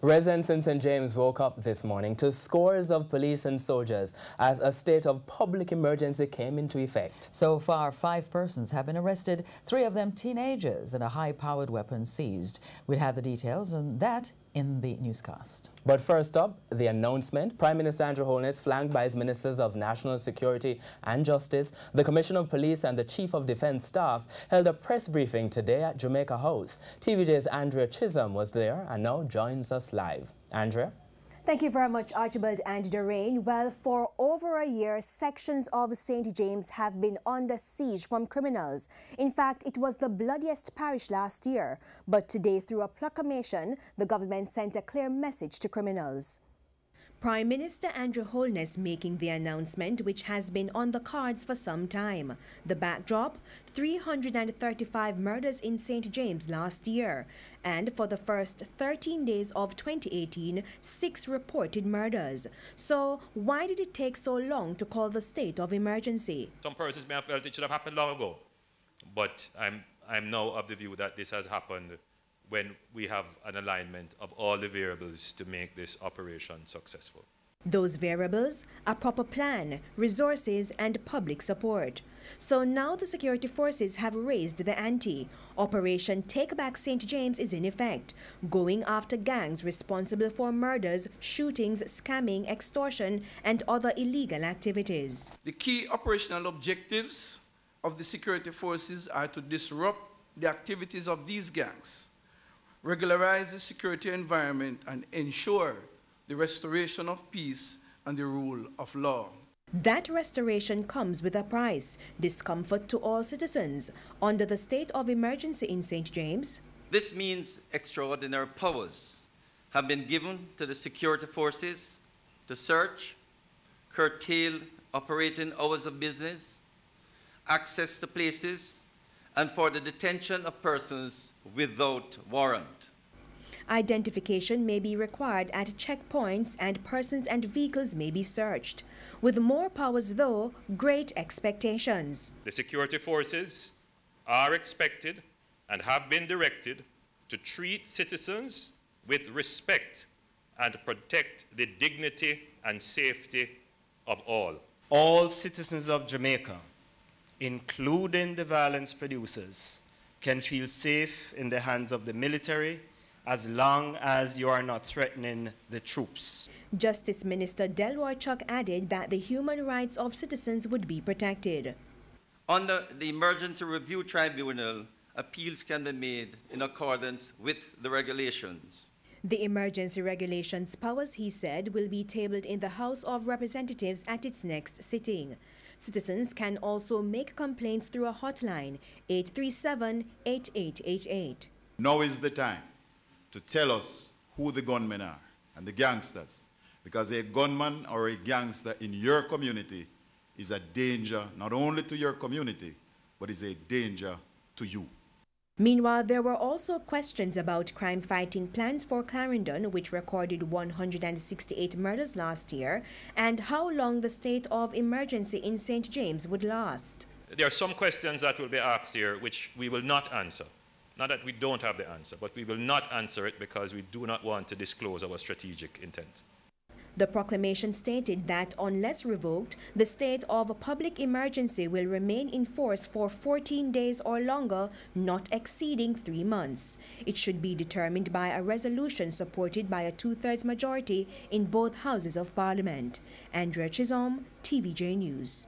Residents in St. James woke up this morning to scores of police and soldiers as a state of public emergency came into effect. So far, 5 persons have been arrested, 3 of them teenagers, and a high-powered weapon seized. We'll have the details on that in the newscast. But first up, the announcement. Prime Minister Andrew Holness, flanked by his Ministers of National Security and Justice, the Commissioner of Police and the Chief of Defense Staff held a press briefing today at Jamaica House. TVJ's Andrea Chisholm was there and now joins us live. Andrea? Thank you very much, Archibald and Doreen. Well, for over a year, sections of St. James have been under siege from criminals. In fact, it was the bloodiest parish last year. But today, through a proclamation, the government sent a clear message to criminals. Prime Minister Andrew Holness making the announcement, which has been on the cards for some time. The backdrop, 335 murders in St. James last year. And for the first 13 days of 2018, 6 reported murders. So why did it take so long to call the state of emergency? Some persons may have felt it should have happened long ago. But I'm now of the view that this has happened when we have an alignment of all the variables to make this operation successful. Those variables, a proper plan, resources, and public support. So now the security forces have raised the ante. Operation Take Back St. James is in effect, going after gangs responsible for murders, shootings, scamming, extortion, and other illegal activities. The key operational objectives of the security forces are to disrupt the activities of these gangs, regularize the security environment, and ensure the restoration of peace and the rule of law. That restoration comes with a price, discomfort to all citizens. Under the state of emergency in St. James, this means extraordinary powers have been given to the security forces to search, curtail operating hours of business, access to places, and for the detention of persons without warrant. Identification may be required at checkpoints and persons and vehicles may be searched. With more powers, though, great expectations. The security forces are expected and have been directed to treat citizens with respect and protect the dignity and safety of all. All citizens of Jamaica, including the violence producers, can feel safe in the hands of the military as long as you are not threatening the troops. Justice Minister Delroy Chuck added that the human rights of citizens would be protected. Under the Emergency Review Tribunal, appeals can be made in accordance with the regulations. The emergency regulations powers, he said, will be tabled in the House of Representatives at its next sitting. Citizens can also make complaints through a hotline, 837-8888. Now is the time to tell us who the gunmen are and the gangsters, because a gunman or a gangster in your community is a danger not only to your community, but is a danger to you. Meanwhile, there were also questions about crime-fighting plans for Clarendon, which recorded 168 murders last year, and how long the state of emergency in St. James would last. There are some questions that will be asked here which we will not answer. Not that we don't have the answer, but we will not answer it because we do not want to disclose our strategic intent. The proclamation stated that unless revoked, the state of public emergency will remain in force for 14 days or longer, not exceeding 3 months. It should be determined by a resolution supported by a 2/3 majority in both houses of parliament. Andrea Chisholm, TVJ News.